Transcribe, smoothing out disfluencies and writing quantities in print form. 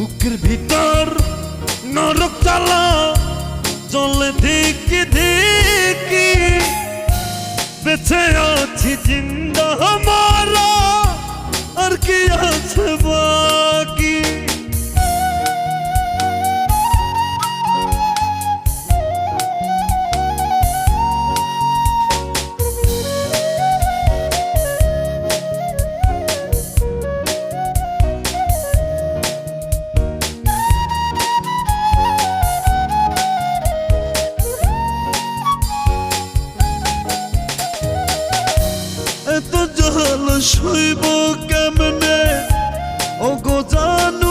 বুকের ভিতর নরক জ্বালা চলে ধিকি ধিকি, বেঁচে আছি জিন্দা মারা আর কি আছে বাকি। এত জল সইব কেমনে ও গো জানু